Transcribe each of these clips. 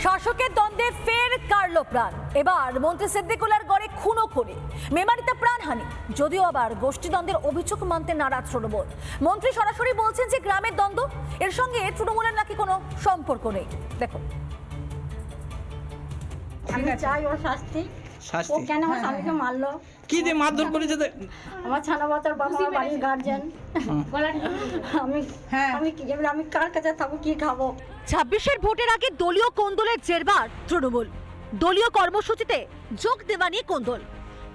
শাসকের দ্বন্দ্বে ফের কাড়লো প্রাণ। এবার মন্ত্রী সিদ্দিকুল্লাহর গড়ে খুনো করে মেমারিতে প্রাণহানি। যদিও আবার গোষ্ঠীদ্বন্দ্বের অভিযোগ মানতে নারাজ তৃণমূল। মন্ত্রী সরাসরি বলছেন যে গ্রামের দ্বন্দ্ব, এর সঙ্গে তৃণমূলের নাকি কোনো সম্পর্ক নেই। দেখো, আমি চাই ওর শাস্তি। ও কেন আমার স্বামীকে মারলো? কি দিয়ে মারধর করেছে? আমার ছানা বাচ্চার বাবা, আমার বাড়ির গার্জেন। আমি কার কাছে থাকবো, কি খাবো? 26-এর ভোটের আগে দলীয় কোন্দলের জেরবার তৃণমূল। দলীয় কর্মসূচিতে যোগ দেওয়া নিয়ে কোন্দল।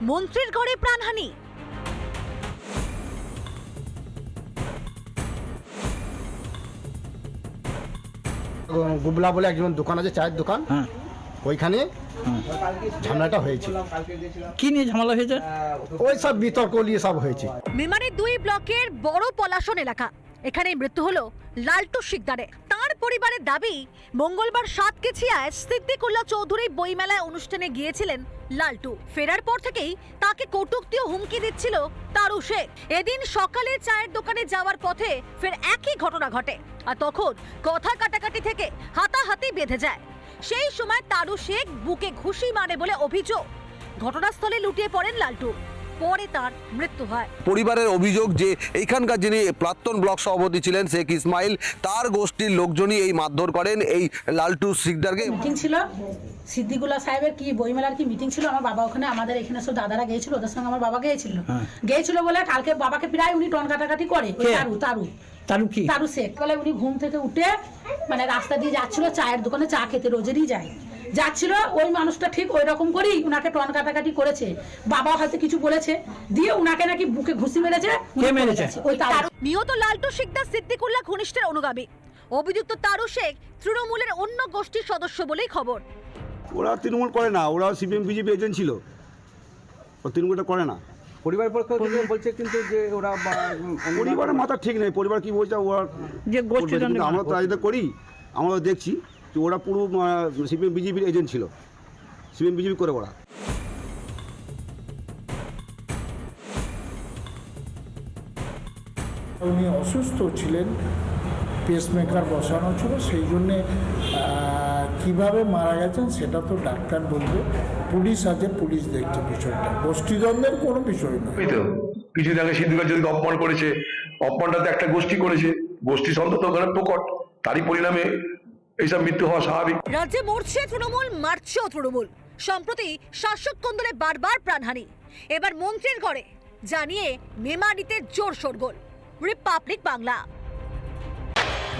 মন্ত্রীর ঘরে প্রাণহানি। গুবলা বলে একজন দোকান আছে, চায়ের দোকান, ওইখানে ঝামেলাটা হয়েছে। কি নিয়ে ঝামেলা হয়েছে? ওই সব বিতর্ক নিয়ে সব হয়েছে। মেমারি 2 ব্লকের বড় পলাশন এলাকা, এখানে মৃত্যু হলো লালটু শিকদারে। তার পরিবারের দাবি, মঙ্গলবার সাতকেছিয়ায় সিদ্দিকুল্লাহ চৌধুরী বইমেলায় অনুষ্ঠানে গিয়েছিলেন লালটু। ফেরার পর থেকেই তাকে কটূক্তি ও হুমকি দিচ্ছিল তারু শেখ। এদিন সকালে চায়ের দোকানে যাওয়ার পথে ফের একই ঘটনা ঘটে, আর তখন কথা কাটাকাটি থেকে হাতাহাতি বেঁধে যায়। সেই সময় তারু শেখ বুকে ঘুষি মারে বলে অভিযোগ। ঘটনাস্থলে লুটিয়ে পড়েন লালটু, পরে তার মৃত্যু হয়। পরিবারের অভিযোগ যে এইখানকার যিনি প্রাক্তন ব্লক সভাপতি ছিলেন শেখ ইসমাইল, তার গোষ্ঠীর লোকজনই এই মারধর করেন এই লালটু শিকদারকে। মিটিং ছিল সিদ্দিকুল্লাহ সাহেবের, কি বইমেলার কি মিটিং ছিল, আমার বাবা ওখানে, আমাদের এখানে সব দাদারা গিয়েছিল, ওদের সঙ্গে আমার বাবা গিয়েছিল বলে কালকে বাবাকে প্রায় উনি টন কাটাকাটি করে। তারু শেখ বলে উনি ঘুম থেকে উঠে মানে রাস্তা দিয়ে যাচ্ছিল, চায়ের দোকানে চা খেতে রোজেরই যায়, যাচ্ছিল, ওই মানুষটা ঠিক ওই রকম করেই উনাকে টন কাটাকাটি করেছে। বাবা হয়তো কিছু বলেছে, দিয়ে উনাকে নাকি বুকে ঘুষি মেরেছে। ওই নিহত লালটু শিকদার সিদ্দিকুল্লাহ ঘনিষ্ঠের অনুগামী। অভিযুক্ত তারু শেখ তৃণমূলের অন্য গোষ্ঠীর সদস্য বলেই খবর। ওরা তৃণমূল করে না, ওরা সিপিএম বিজেপি এজেন্ট ছিল, ও তৃণমূলটা করে না। পরিবার পক্ষ থেকে বলছে কিন্তু যে ওরা পরিবারের মাথা ঠিক নেই, পরিবার কি বলছে ওরা যে গোষ্ঠীদ্বন্দ্ব। আমরা তো আজ করি, আমরা দেখছি যে ওরা পুরো সিপিএম বিজেপির এজেন্ট ছিল, সিপিএম বিজেপি করে ওরা। উনি অসুস্থ ছিলেন, পেসমেকার বসানো ছিল, সেই জন্যে কীভাবে মারা গেছেন সেটা তো ডাক্তার বলবে, পুলিশ আছে, পুলিশ দেখছে বিষয়টা, গোষ্ঠীদ্বন্দ্বের কোনো বিষয় নয়। কিছুদিন আগে সিদ্দিকুল্লাহ যদি অপমান করেছে, অপমানটা তো একটা গোষ্ঠী করেছে, গোষ্ঠী সন্তত ওখানে প্রকট, তারই পরিণামে এইসব মৃত্যু হওয়া স্বাভাবিক। রাজ্যে মরছে তৃণমূল, মারছেও তৃণমূল। সম্প্রতি শাসক কোন্দলে বারবার প্রাণহানি, এবার মন্ত্রীর ঘরে, জানিয়ে মেমারিতে জোর শোরগোল। রিপাবলিক বাংলা।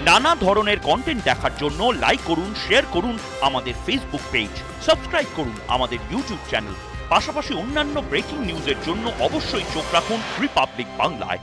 নানা ধরনের কন্টেন্ট দেখার জন্য লাইক করুন, শেয়ার করুন আমাদের ফেসবুক পেজ, সাবস্ক্রাইব করুন আমাদের ইউটিউব চ্যানেল। পাশাপাশি অন্যান্য ব্রেকিং নিউজের জন্য অবশ্যই চোখ রাখুন রিপাবলিক বাংলায়।